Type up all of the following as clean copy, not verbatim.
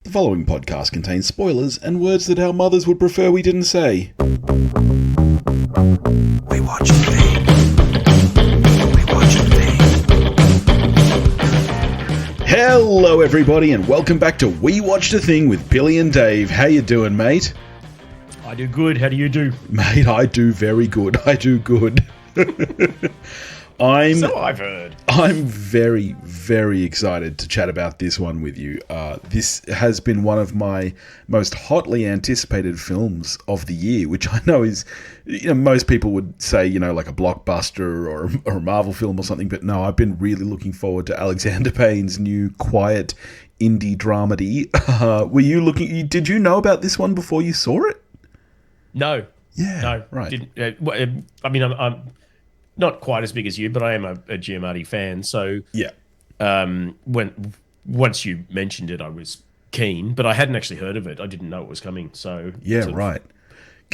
The following podcast contains spoilers and words that our mothers would prefer we didn't say. We watch the thing. We watch the thing. Hello everybody and welcome back to We Watched a Thing with Billy and Dave. How you doing, mate? I do good. How do you do? Mate, I do very good. I do good. So I've heard. I'm very, very excited to chat about this one with you. This has been one of my most hotly anticipated films of the year, which I know is, most people would say, like a blockbuster or a Marvel film or something. But no, I've been really looking forward to Alexander Payne's new quiet indie dramedy. Did you know about this one before you saw it? No. Yeah. No. Right. I'm not quite as big as you, but I am a Giamatti fan. So Yeah. Once you mentioned it, I was keen, but I hadn't actually heard of it. I didn't know it was coming. So Yeah, right.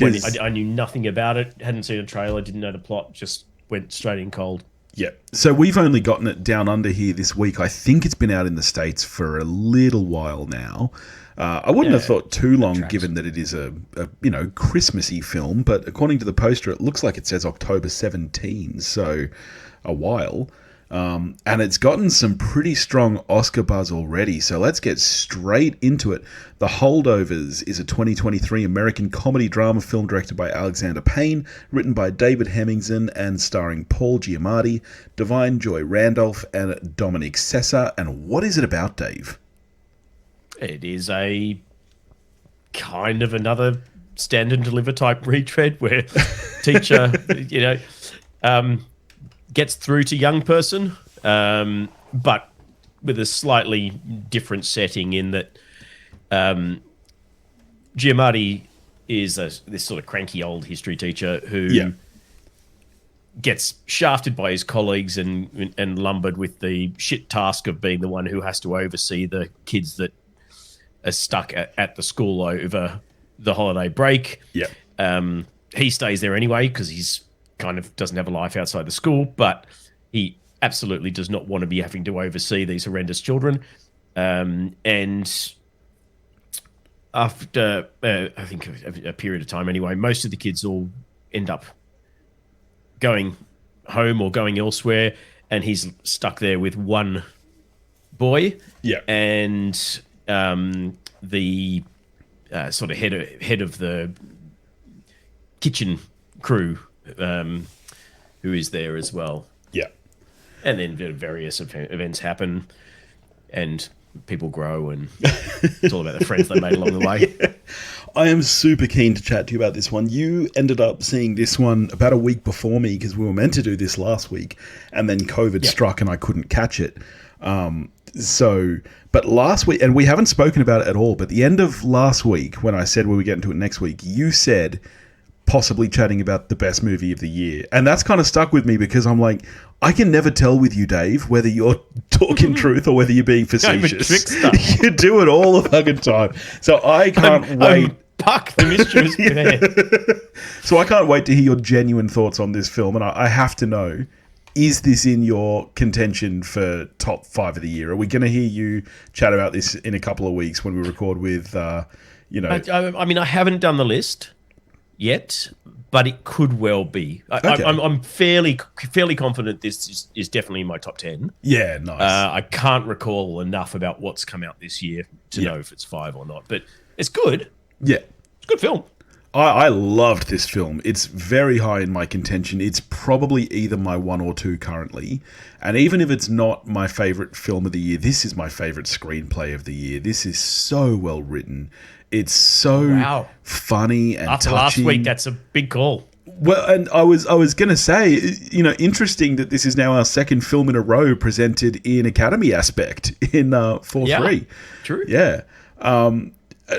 I knew nothing about it. Hadn't seen a trailer. Didn't know the plot. Just went straight in cold. Yeah. So we've only gotten it down under here this week. I think it's been out in the States for a little while now. I wouldn't have thought too long, given that it is a Christmassy film. But according to the poster, it looks like it says October 17, so a while. And it's gotten some pretty strong Oscar buzz already. So let's get straight into it. The Holdovers is a 2023 American comedy drama film directed by Alexander Payne, written by David Hemmingsen and starring Paul Giamatti, Divine Joy Randolph, and Dominic Sessa. And what is it about, Dave? It is a kind of another stand and deliver type retread where teacher, gets through to young person, but with a slightly different setting in that Giamatti is this sort of cranky old history teacher who gets shafted by his colleagues and lumbered with the shit task of being the one who has to oversee the kids that are stuck at the school over the holiday break. Yeah. He stays there anyway because he's kind of doesn't have a life outside the school, but he absolutely does not want to be having to oversee these horrendous children. And after, I think, a period of time anyway, most of the kids all end up going home or going elsewhere, and he's stuck there with one boy. Yeah. And the sort of head of the kitchen crew, who is there as well. Yeah. And then various events happen and people grow, and it's all about the friends they made along the way. Yeah. I am super keen to chat to you about this one. You ended up seeing this one about a week before me because we were meant to do this last week, and then COVID struck and I couldn't catch it. But last week, and we haven't spoken about it at all, but the end of last week when I said we were getting to it next week, you said possibly chatting about the best movie of the year. And that's kind of stuck with me because I'm like, I can never tell with you, Dave, whether you're talking truth or whether you're being facetious. You do it all the fucking time. So I can't wait. Puck, the mischievous pair. So I can't wait to hear your genuine thoughts on this film. And I have to know, is this in your contention for top 5 of the year? Are we going to hear you chat about this in a couple of weeks when we record with, I haven't done the list yet, but it could well be. Okay. I'm fairly confident this is definitely in my top 10. Yeah, nice. I can't recall enough about what's come out this year to know if it's 5 or not, but it's good. Yeah. It's a good film. I loved this film. It's very high in my contention. It's probably either my 1 or 2 currently. And even if it's not my favourite film of the year, this is my favourite screenplay of the year. This is so well written. It's so funny and After touching. last week, that's a big call. Well, and I was going to say, interesting that this is now our second film in a row presented in Academy aspect in 4-3. Yeah, true. Yeah.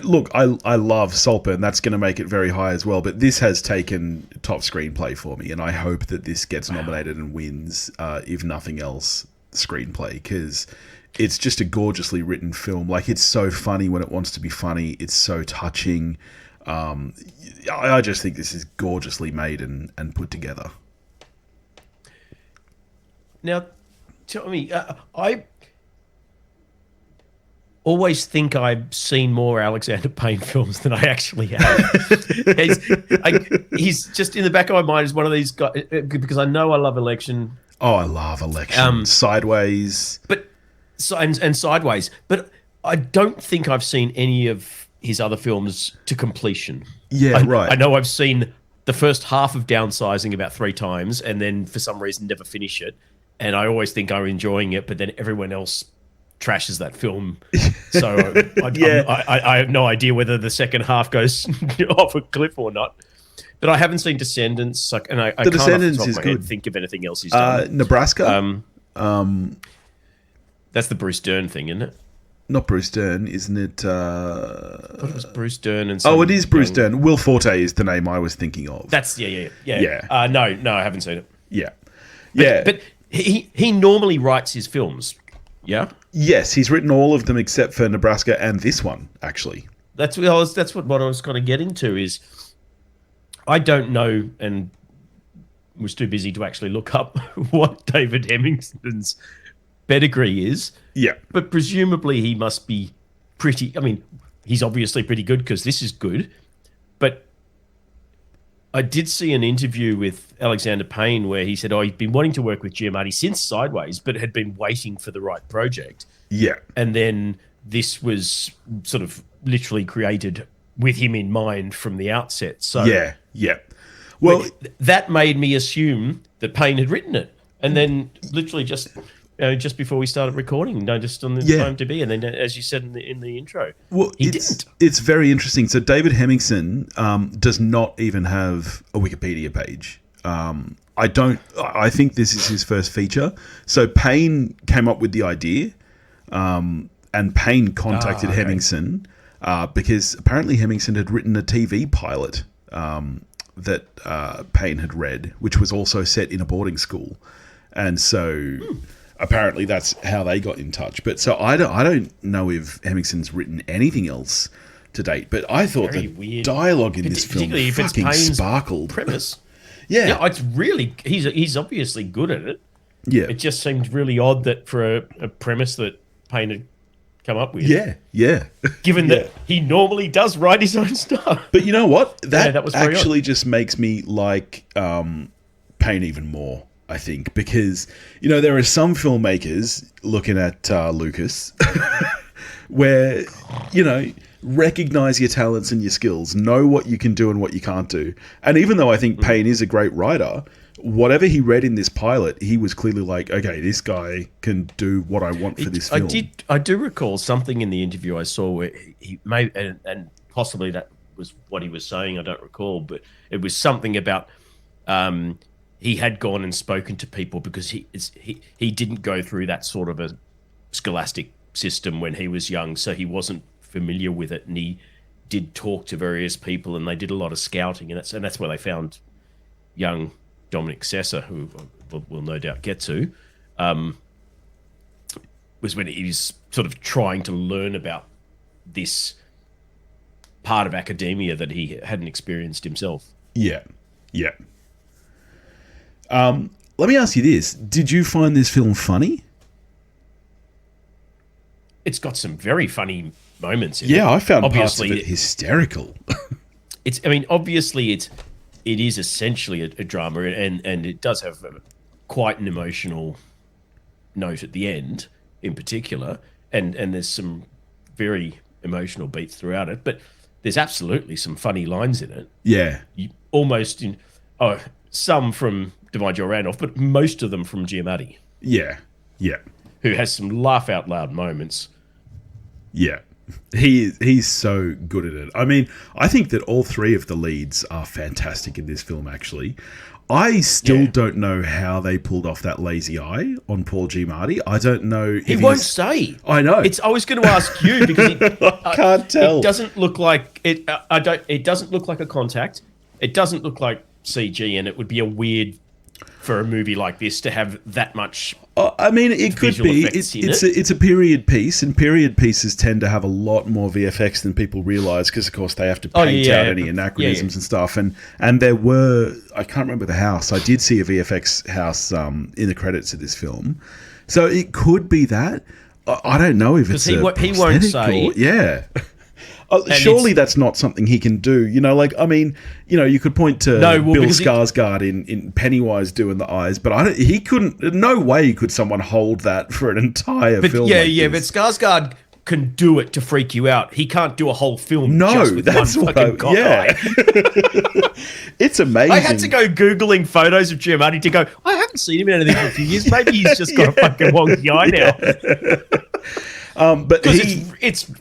Look, I love Saltburn. That's going to make it very high as well. But this has taken top screenplay for me, and I hope that this gets nominated and wins, if nothing else, screenplay, because it's just a gorgeously written film. Like, it's so funny when it wants to be funny. It's so touching. I just think this is gorgeously made and put together. Now, tell me, always think I've seen more Alexander Payne films than I actually have. He's just in the back of my mind is one of these guys, because I know I love Election. Oh, I love Election. Sideways. And Sideways. But I don't think I've seen any of his other films to completion. Yeah, right. I know I've seen the first half of Downsizing about 3 times and then for some reason never finish it. And I always think I'm enjoying it, but then everyone else trashes that film. So I have no idea whether the second half goes off a cliff or not. But I haven't seen Descendants, and I can't Descendants off the top is of my head good. think of anything else he's done. Nebraska? That's the Bruce Dern thing, isn't it? Not Bruce Dern, isn't it? I thought it was Bruce Dern and it is Bruce Dern. Will Forte is the name I was thinking of. That's yeah. No, I haven't seen it. Yeah. But he normally writes his films. Yeah. Yes, he's written all of them except for Nebraska and this one, actually. That's what I was kind of getting to is I don't know and was too busy to actually look up what David Hemingson's pedigree is. Yeah. But presumably he must be pretty... I mean, he's obviously pretty good because this is good. But I did see an interview with Alexander Payne where he said, he'd been wanting to work with Giamatti since Sideways, but had been waiting for the right project. Yeah. And then this was sort of literally created with him in mind from the outset. So yeah. Well, that made me assume that Payne had written it. And then literally just before we started recording, just on the IMDb, and then as you said in the intro, he didn't. It's very interesting. So David Hemingson does not even have a Wikipedia page. I think this is his first feature. So Payne came up with the idea, and Payne contacted Hemingson because apparently Hemingson had written a TV pilot that Payne had read, which was also set in a boarding school, and so apparently that's how they got in touch. But so I don't know if Hemingson's written anything else to date. But I thought the dialogue in this film fucking sparkled. Premise. Yeah, it's really he's obviously good at it. Yeah, it just seemed really odd that for a premise that Payne had come up with. Yeah. Given that he normally does write his own stuff. But you know what? That was actually just makes me like Payne even more, I think, because, there are some filmmakers looking at Lucas where, recognize your talents and your skills, know what you can do and what you can't do. And even though I think Payne is a great writer, whatever he read in this pilot, he was clearly like, okay, this guy can do what I want for this film. I do recall something in the interview I saw where he may, and possibly that was what he was saying, I don't recall, but it was something about he had gone and spoken to people because he didn't go through that sort of a scholastic system when he was young, so he wasn't familiar with it, and he did talk to various people, and they did a lot of scouting, and that's where they found young Dominic Sessa, who we'll no doubt get to, was when he was sort of trying to learn about this part of academia that he hadn't experienced himself. Yeah. Let me ask you this. Did you find this film funny? It's got some very funny moments in it. Yeah, I found parts of it hysterical. Obviously it is essentially a drama, and it does have quite an emotional note at the end in particular, and there's some very emotional beats throughout it, but there's absolutely some funny lines in it. Yeah. Some from DiMaggio Randolph, but most of them from Giamatti. Yeah. Who has some laugh out loud moments. Yeah. He's so good at it. I mean, I think that all three of the leads are fantastic in this film, actually. I still don't know how they pulled off that lazy eye on Paul Giamatti. I don't know. He won't say. I know. I was going to ask you because I can't tell. It doesn't look like it. It doesn't look like a contact. It doesn't look like CG, and it would be a weird for a movie like this to have that much. I mean, it could be. It's a period piece, and period pieces tend to have a lot more VFX than people realize because, of course, they have to paint out any anachronisms and stuff. And there were, I can't remember the house. I did see a VFX house in the credits of this film, so it could be that. I don't know if it's he won't prosthetic say. yeah. Surely that's not something he can do. You know, like, I mean, you know, you could point to Bill Skarsgård in Pennywise doing the eyes, but he couldn't. No way could someone hold that for an entire film. Yeah, like but Skarsgård can do it to freak you out. He can't do a whole film just with that's one fucking cock eye. It's amazing. I had to go Googling photos of Giamatti to go, I haven't seen him in anything for a few years. Maybe he's just got a fucking wonky eye now. But it's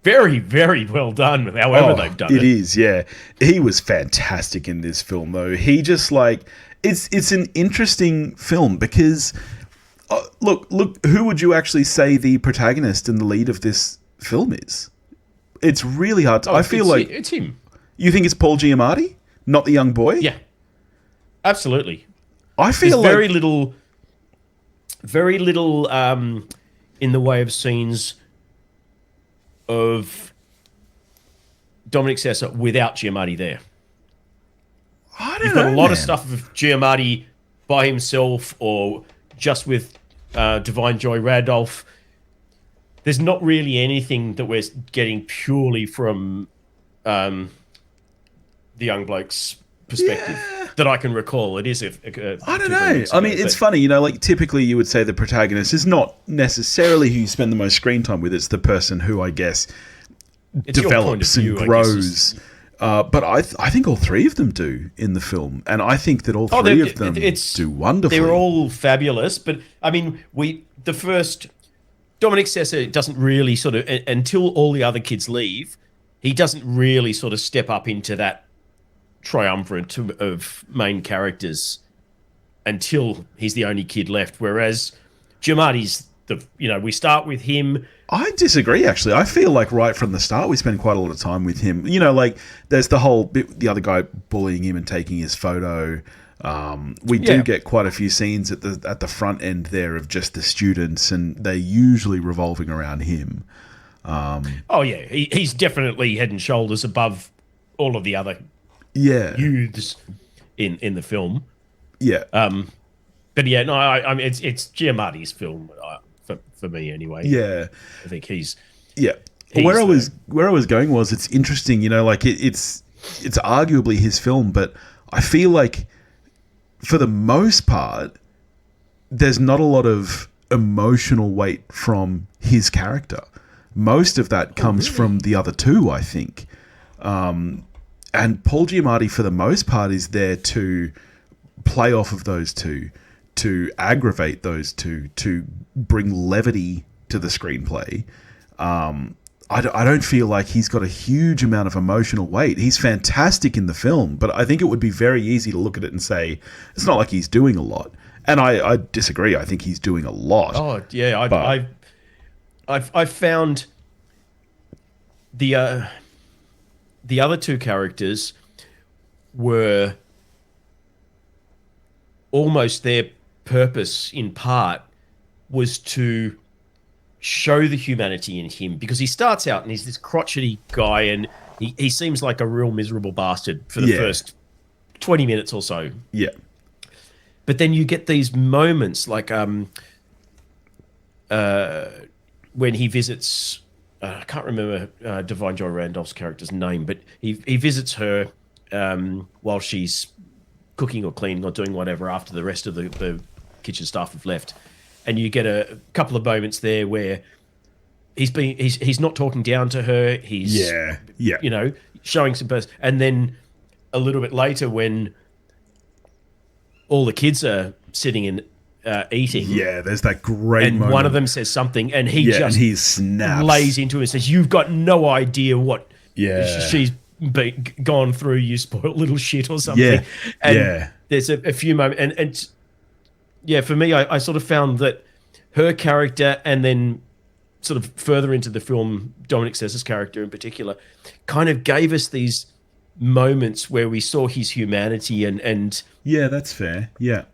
very, very well done, however they've done it. It is, yeah. He was fantastic in this film, though. He just, like... It's an interesting film because... look, who would you actually say the protagonist and the lead of this film is? It's really hard to... I feel like... It's him. You think it's Paul Giamatti? Not the young boy? Yeah. Absolutely. I feel There's like... very little in the way of scenes of Dominic Sessa without Giamatti there. I don't You've know, got a lot of stuff of Giamatti by himself or just with Divine Joy Randolph. There's not really anything that we're getting purely from the young bloke's perspective that I can recall. It is I don't know. I mean, it's funny, you know, like typically you would say the protagonist is not necessarily who you spend the most screen time with. It's the person who, I guess, develops and grows. But I think all three of them do in the film. And I think that all three of them do wonderfully. They're all fabulous. But, I mean, the first... Dominic Sessa doesn't really sort of... Until all the other kids leave, he doesn't really sort of step up into that triumvirate of main characters until he's the only kid left. Whereas Giamatti's we start with him. I disagree, actually. I feel like right from the start we spend quite a lot of time with him. You know, like there's the whole bit, the other guy bullying him and taking his photo. We do get quite a few scenes at the front end there of just the students, and they're usually revolving around him. He's definitely head and shoulders above all of the other youths in the film. Yeah. But yeah, no, I mean it's Giamatti's film for me anyway. Yeah. I think he's where I was going was it's interesting, you know, like it's arguably his film, but I feel like for the most part there's not a lot of emotional weight from his character. Most of that comes from the other two, I think. And Paul Giamatti, for the most part, is there to play off of those two, to aggravate those two, to bring levity to the screenplay. I don't feel like he's got a huge amount of emotional weight. He's fantastic in the film, but I think it would be very easy to look at it and say, it's not like he's doing a lot. And I disagree. I think he's doing a lot. Oh, yeah. I've found the other two characters were almost their purpose in part was to show the humanity in him, because he starts out and he's this crotchety guy and he seems like a real miserable bastard for the first 20 minutes or so. Yeah. But then you get these moments like when he visits, I can't remember Divine Joy Randolph's character's name, but he visits her while she's cooking or cleaning or doing whatever after the rest of the kitchen staff have left. And you get a couple of moments there where he's not talking down to her. He's showing some person. And then a little bit later when all the kids are sitting and eating. Yeah, there's that great moment. One of them says something and he he snaps. Lays into it and says, "You've got no idea what she's gone through, you spoiled little shit," or something. Yeah, and there's a few moments. And for me, I sort of found that her character and then sort of further into the film, Dominic Sessa's character in particular, kind of gave us these moments where we saw his humanity and yeah, that's fair. Yeah.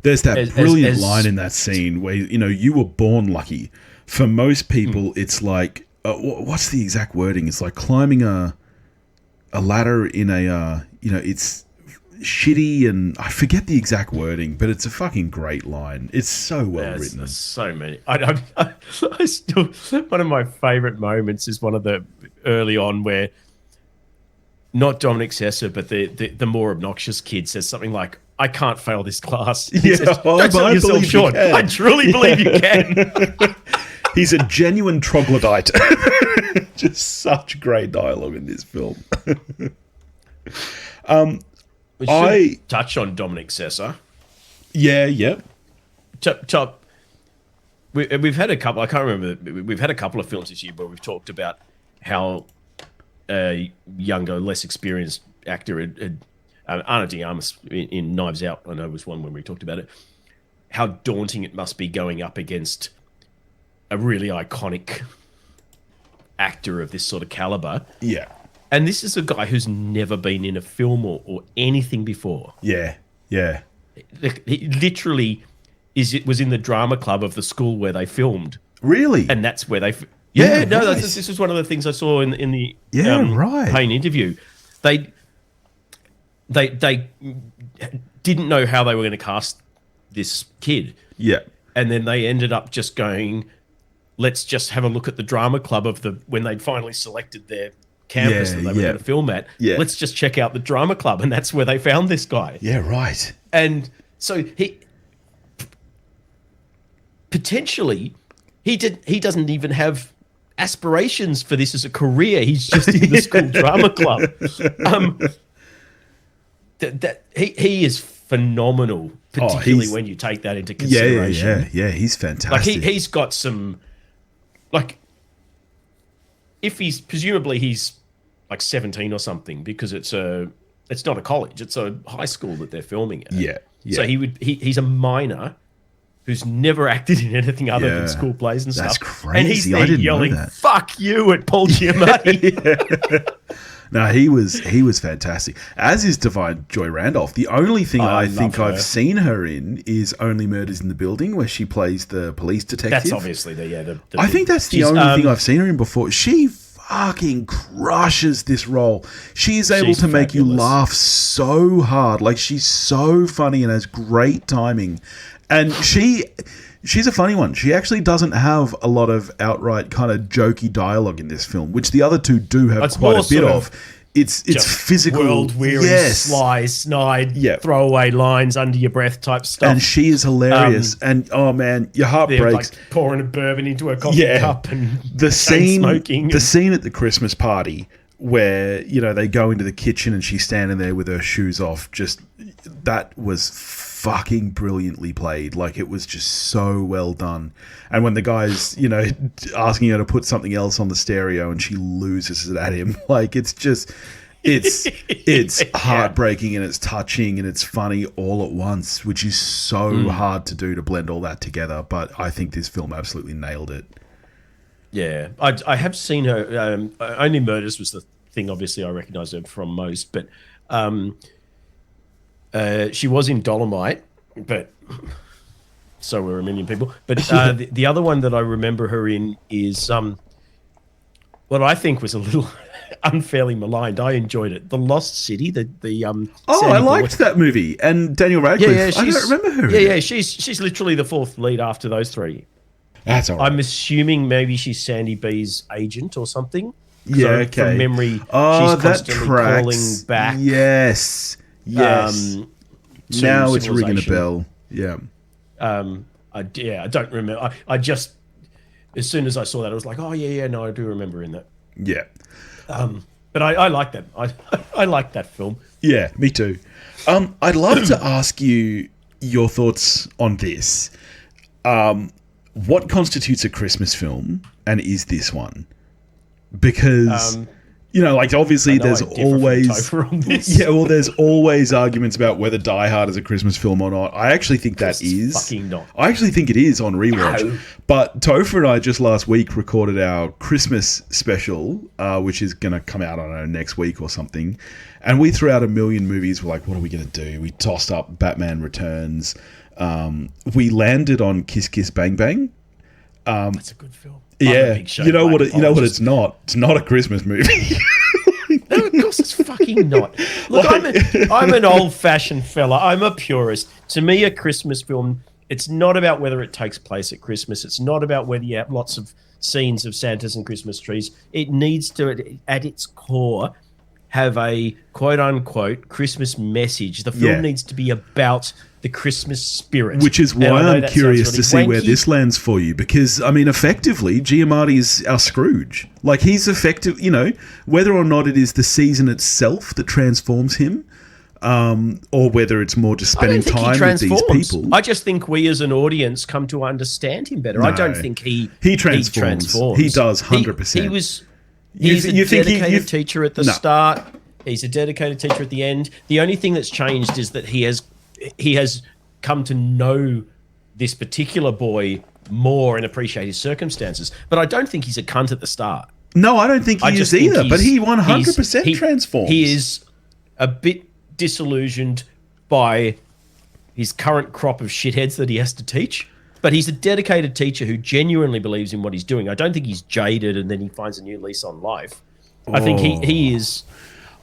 There's that brilliant line in that scene where, you know, you were born lucky. For most people, it's like, what's the exact wording? It's like climbing a ladder in a, it's shitty, and I forget the exact wording, but it's a fucking great line. It's so well written. There's so many. I still, one of my favorite moments is one of the early on where not Dominic Sessa, but the more obnoxious kid says something like, "I can't fail this class." He says, "Don't sell yourself short. I truly believe you can." He's a genuine troglodyte. Just such great dialogue in this film. We should touch on Dominic Sessa. Yeah. We've had a couple. I can't remember. We've had a couple of films this year where we've talked about how a younger, less experienced actor, Ana de Armas in Knives Out, I know was one when we talked about it. How daunting it must be going up against a really iconic actor of this sort of caliber. Yeah. And this is a guy who's never been in a film or anything before. Yeah. He literally was in the drama club of the school where they filmed. Really? And that's where they... Nice. This is one of the things I saw in the right. Payne interview. They didn't know how they were going to cast this kid. Yeah. And then they ended up just going, let's just have a look at the drama club of when they'd finally selected their campus that they were going to film at. Yeah. Let's just check out the drama club. And that's where they found this guy. Yeah, right. And so he potentially he doesn't even have aspirations for this as a career. He's just in the school drama club. He is phenomenal, particularly when you take that into consideration. Yeah, he's fantastic. Like he's got some, like, if presumably he's like 17 or something, because it's not a college, it's a high school that they're filming at. Yeah. So he's a minor who's never acted in anything other than school plays and That's stuff. crazy. And he's there I didn't yelling, know that. "Fuck you" at Paul Giamatti. No, he was fantastic. As is Divine Joy Randolph. The only thing I think I've seen her in is Only Murders in the Building, where she plays the police detective. That's obviously I think that's the only thing I've seen her in before. She fucking crushes this role. She is able to make you laugh so hard. Like, she's so funny and has great timing. And she's a funny one. She actually doesn't have a lot of outright kind of jokey dialogue in this film, which the other two do have quite a bit of. It's physical, world-weary, sly, snide, throwaway lines under your breath type stuff. And she is hilarious. And oh man, your heart breaks. Like pouring a bourbon into a coffee cup and smoking. The scene at the Christmas party where, you know, they go into the kitchen and she's standing there with her shoes off. Just that was fucking brilliantly played. Like, it was just so well done. And when the guy's, you know, asking her to put something else on the stereo and she loses it at him, like, it's just, it's heartbreaking and it's touching and it's funny all at once, which is so hard to do, to blend all that together. But I think this film absolutely nailed it. Yeah, I have seen her. Only Murders was the thing, obviously, I recognise her from most, but she was in Dolomite, but so were a million people. But the other one that I remember her in is what I think was a little unfairly maligned. I enjoyed it. The Lost City. I liked that movie. And Daniel Radcliffe. I don't remember her. Yeah. She's literally the fourth lead after those three. That's all right. I'm assuming maybe she's Sandy B's agent or something. Yeah, okay. From memory, she's constantly calling back. Yes. Now it's ringing a bell. Yeah. I don't remember. I just, as soon as I saw that, I was like, oh yeah, no, I do remember in that. Yeah. But I like that. I like that film. Yeah, me too. I'd love to ask you your thoughts on this. What constitutes a Christmas film, and is this one? Because you know, like, obviously there's always there's always arguments about whether Die Hard is a Christmas film or not. I actually think that is. Fucking not. I actually think it is on rewatch. No. But Topher and I just last week recorded our Christmas special, which is going to come out, I don't know, next week or something. And we threw out a million movies. We're like, what are we going to do? We tossed up Batman Returns. We landed on Kiss Kiss Bang Bang. That's a good film. Yeah, you know what? You know what? It's not. It's not a Christmas movie. No, No, of course it's fucking not. Look, I'm an old-fashioned fella. I'm a purist. To me, a Christmas film, it's not about whether it takes place at Christmas. It's not about whether you have lots of scenes of Santas and Christmas trees. It needs to, at its core, have a quote-unquote Christmas message. The film needs to be about the Christmas spirit. Which is why I'm curious to see where this lands for you, because, I mean, effectively, Giamatti's our Scrooge. Like, he's effective, you know, whether or not it is the season itself that transforms him, or whether it's more just spending time with these people. I just think we as an audience come to understand him better. No, I don't think he transforms. He does, 100%. He's a dedicated teacher at the start. He's a dedicated teacher at the end. The only thing that's changed is that he has come to know this particular boy more and appreciate his circumstances. But I don't think he's a cunt at the start. No, I don't think he is either. But he 100% transforms. He is a bit disillusioned by his current crop of shitheads that he has to teach. But he's a dedicated teacher who genuinely believes in what he's doing. I don't think he's jaded and then he finds a new lease on life. I think he is.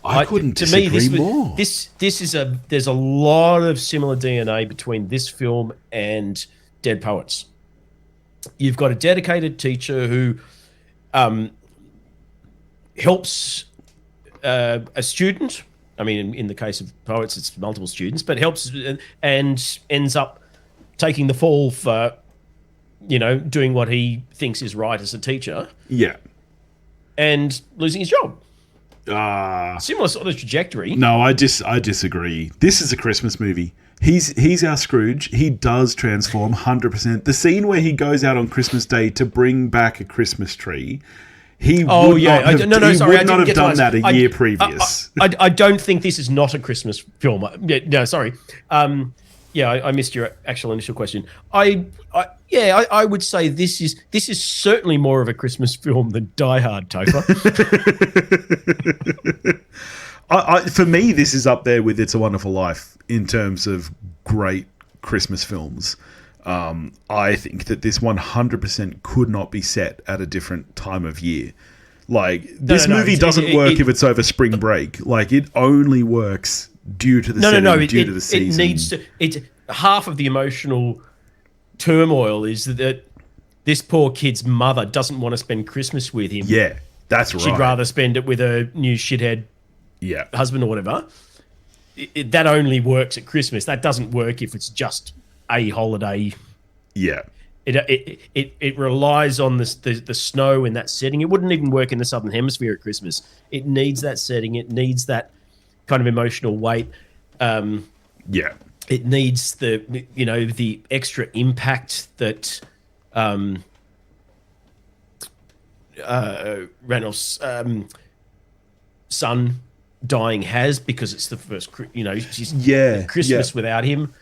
I couldn't disagree more. There's a lot of similar DNA between this film and Dead Poets. You've got a dedicated teacher who helps a student. I mean, in the case of Poets, it's multiple students, but helps and ends up taking the fall for, you know, doing what he thinks is right as a teacher. Yeah. And losing his job. Similar sort of trajectory. No, I disagree. This is a Christmas movie. He's our Scrooge. He does transform 100%. The scene where he goes out on Christmas Day to bring back a Christmas tree, he would not have done that a year previous. I don't think this is not a Christmas film. No, sorry. I missed your actual initial question. I would say this is certainly more of a Christmas film than Die Hard, Topher. For me, this is up there with It's a Wonderful Life in terms of great Christmas films. I think that this 100% could not be set at a different time of year. Like, this movie doesn't work if it's over spring break. Like, it only works due to the due to the season. It needs to. Half of the emotional turmoil is that this poor kid's mother doesn't want to spend Christmas with him. Yeah, that's right. She'd rather spend it with her new shithead husband or whatever. That only works at Christmas. That doesn't work if it's just a holiday. Yeah. It relies on the snow in that setting. It wouldn't even work in the Southern Hemisphere at Christmas. It needs that setting. It needs that kind of emotional weight. It needs the extra impact that Ranulph's son dying has, because it's the first, Christmas without him.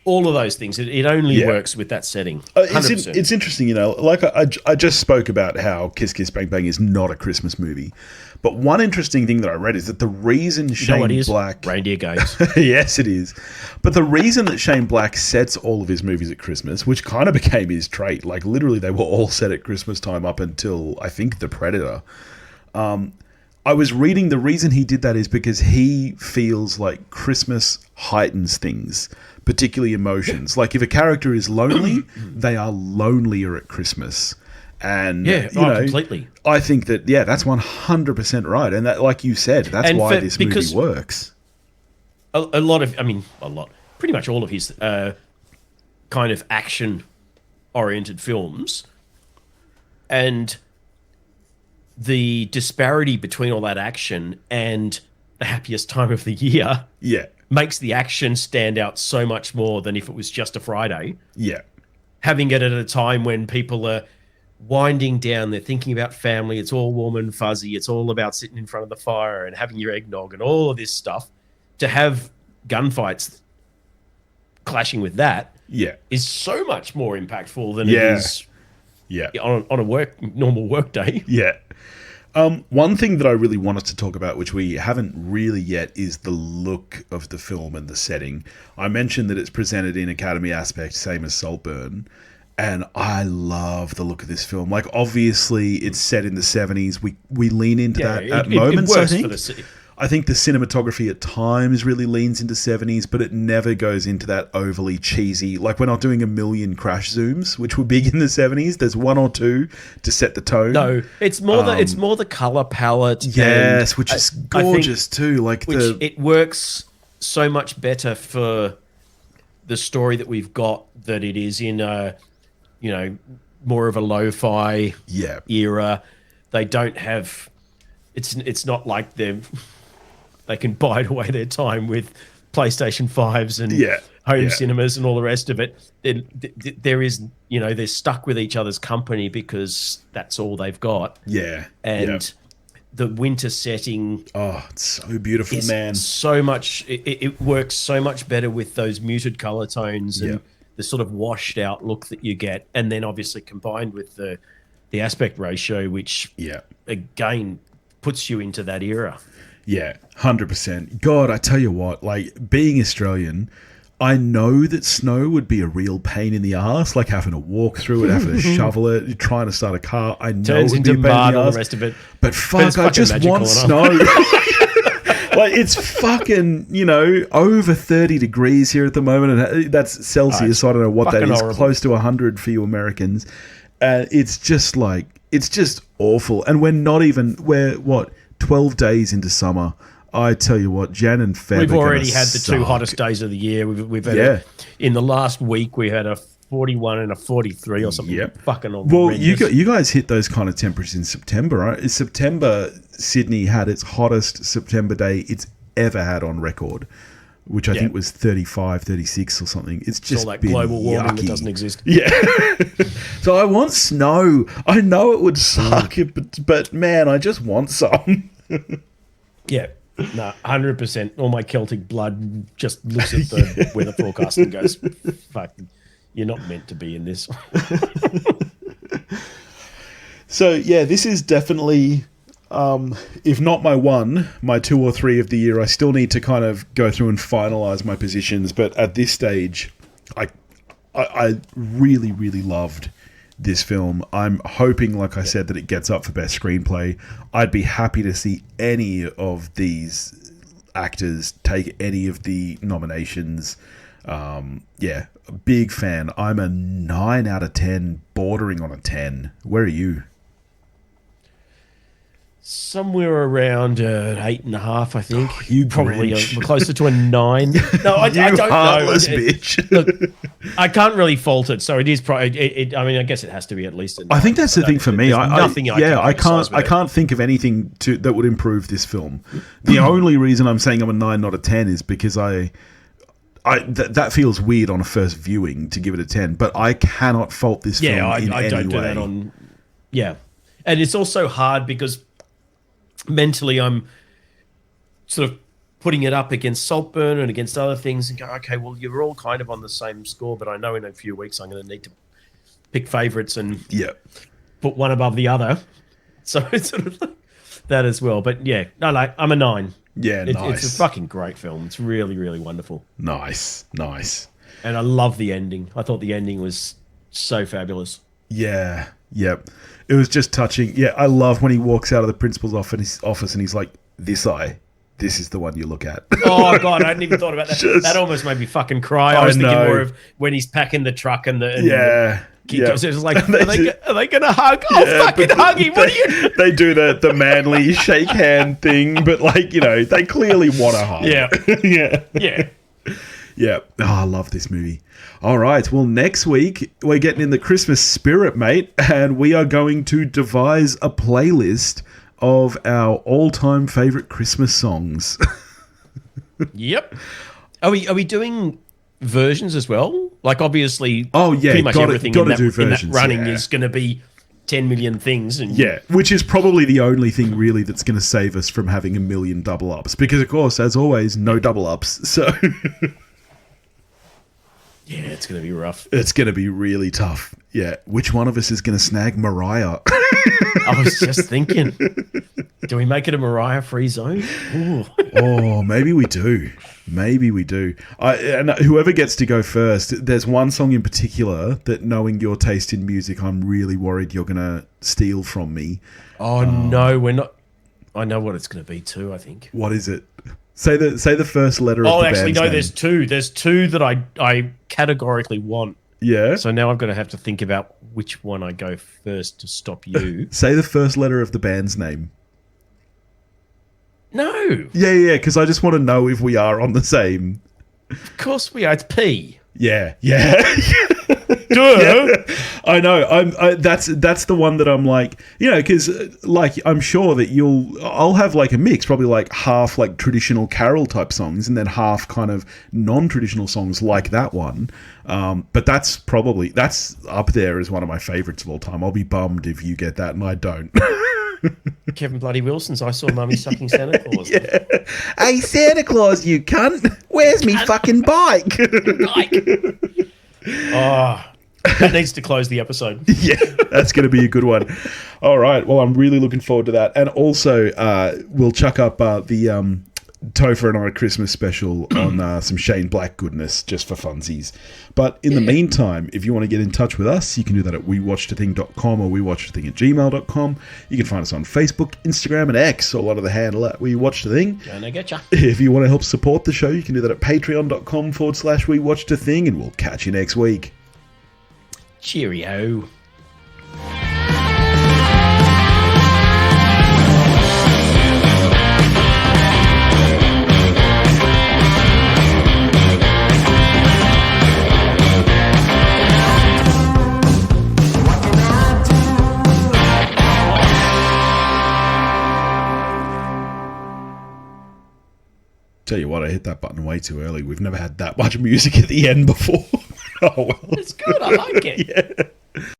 All of those things. It only works with that setting. It's interesting, you know, like I just spoke about how Kiss Kiss Bang Bang is not a Christmas movie. But one interesting thing that I read is that the reason Shane Black... Reindeer games. Yes, it is. But the reason that Shane Black sets all of his movies at Christmas, which kind of became his trait, like literally they were all set at Christmas time up until, I think, The Predator. I was reading the reason he did that is because he feels like Christmas heightens things, particularly emotions. Like if a character is lonely, they are lonelier at Christmas. And completely. I think that that's 100% right, and that, like you said, that's why this movie works. Pretty much all of his kind of action-oriented films, and the disparity between all that action and the happiest time of the year, makes the action stand out so much more than if it was just a Friday. Yeah, having it at a time when people are winding down, they're thinking about family, it's all warm and fuzzy, it's all about sitting in front of the fire and having your eggnog and all of this stuff. To have gunfights clashing with that is so much more impactful than it is on a normal work day. One thing that I really wanted to talk about, which we haven't really yet, is the look of the film and the setting. I mentioned that it's presented in Academy aspect, same as Saltburn. And I love the look of this film. Like, obviously, it's set in the 70s. We lean into that at moments, I think. I think the cinematography at times really leans into 70s, but it never goes into that overly cheesy. Like, we're not doing a million crash zooms, which were big in the 70s. There's one or two to set the tone. No, it's more the color palette. Yes, which is gorgeous too. Like, it works so much better for the story that we've got, that it is in a, more of a lo-fi era. They don't have. It's not like they can bide away their time with PlayStation 5s and home cinemas and all the rest of it. There is, they're stuck with each other's company because that's all they've got. Yeah. And the winter setting. Oh, it's so beautiful, man. So much. It works so much better with those muted color tones and the sort of washed out look that you get. And then obviously combined with the aspect ratio, which again puts you into that era. Yeah, 100%. God, I tell you what, like, being Australian, I know that snow would be a real pain in the arse, like having to walk through it, having to shovel it, trying to start a car. I know turns it would into be a pain mud in the and arse, the rest of it. But fuck, I just want snow. Like, it's fucking, over 30 degrees here at the moment, and that's Celsius, so I don't know what that is, horrible. Close to 100 for you Americans. It's just like, it's just awful. And we're 12 days into summer. I tell you what, Jan and Feb. We've already had the two hottest days of the year. We've had in the last week we had a 41 and a 43 or something. Yep. Fucking horrendous. Well, you guys hit those kind of temperatures in September, right? In September, Sydney had its hottest September day it's ever had on record, which I think was 35, 36 or something. It's just all that global warming that doesn't exist. Yeah. So I want snow. I know it would suck, but man, I just want some. Yeah. No, 100%. All my Celtic blood just looks at the weather forecast and goes, fuck, you're not meant to be in this. So, yeah, this is definitely, if not my 2 or 3 of the year. I still need to kind of go through and finalise my positions. But at this stage, I really, really loved this film. I'm hoping, like I said, that it gets up for best screenplay. I'd be happy to see any of these actors take any of the nominations. Big fan. I'm a 9 out of 10, bordering on a 10. Where are you? Somewhere around 8.5, I think. Oh, you probably Grinch. Closer to a 9. No, I don't heartless know. Bitch. Look, I can't really fault it, so it is probably. I mean, I guess it has to be at least a 9. I think that's the thing for me. I can't think of anything that would improve this film. The only reason I'm saying I'm a 9, not a 10, is because that feels weird on a first viewing to give it a 10. But I cannot fault this film in any way. I don't do that on. Yeah, and it's also hard because mentally I'm sort of putting it up against Saltburn and against other things and go, okay, well, you're all kind of on the same score, but I know in a few weeks I'm going to need to pick favourites and put one above the other. So it's sort of that as well. But yeah, I'm a 9. Yeah, nice. It's a fucking great film. It's really, really wonderful. Nice. And I love the ending. I thought the ending was so fabulous. Yeah, yep. It was just touching. Yeah, I love when he walks out of the principal's office and he's like, this is the one you look at. Oh, God, I hadn't even thought about that. That almost made me fucking cry. I was thinking more of when he's packing the truck and the... It was like, are they going to hug? Oh, fucking hug him. What are you... They do the manly shake hand thing, but they clearly want to hug. Yeah. Yeah. Oh, I love this movie. All right. Well, next week, we're getting in the Christmas spirit, mate, and we are going to devise a playlist of our all-time favourite Christmas songs. Yep. Are we doing versions as well? Like, obviously, pretty much everything in that running is going to be 10 million things. And which is probably the only thing really that's going to save us from having a million double-ups. Because, of course, as always, no double-ups. So... Yeah, it's going to be rough. It's going to be really tough. Yeah. Which one of us is going to snag Mariah? I was just thinking, do we make it a Mariah-free zone? Ooh. Oh, maybe we do. Maybe we do. And whoever gets to go first, there's one song in particular that, knowing your taste in music, I'm really worried you're going to steal from me. Oh, no, we're not. I know what it's going to be too, I think. What is it? Say the first letter of the band's name. There's two. There's two that I categorically want. Yeah? So now I'm going to have to think about which one I go first to stop you. Say the first letter of the band's name. No. Yeah, because I just want to know if we are on the same. Of course we are. It's P. Yeah. Duh. Yeah. I know. That's the one that I'm like, because like I'm sure that I'll have like a mix, probably like half like traditional carol type songs and then half kind of non-traditional songs like that one. But that's up there as one of my favorites of all time. I'll be bummed if you get that and I don't. Kevin Bloody Wilson's I Saw Mummy Sucking Santa Claus. Yeah. Hey, Santa Claus, you cunt. Where's me fucking bike? Oh, that needs to close the episode. Yeah, that's going to be a good one. All right. Well, I'm really looking forward to that. And also, we'll chuck up the Topher and I Christmas special on some Shane Black goodness just for funsies. But in the meantime, if you want to get in touch with us, you can do that at wewatchedathing.com or wewatchedathing@gmail.com. You can find us on Facebook, Instagram, and X, a lot of the handle at We Watched a Thing. Gonna get ya. If you want to help support the show, you can do that at patreon.com/We Watched a Thing, and we'll catch you next week. Cheerio. Tell you what, I hit that button way too early. We've never had that much music at the end before. Oh, well. It's good. I like it. Yeah.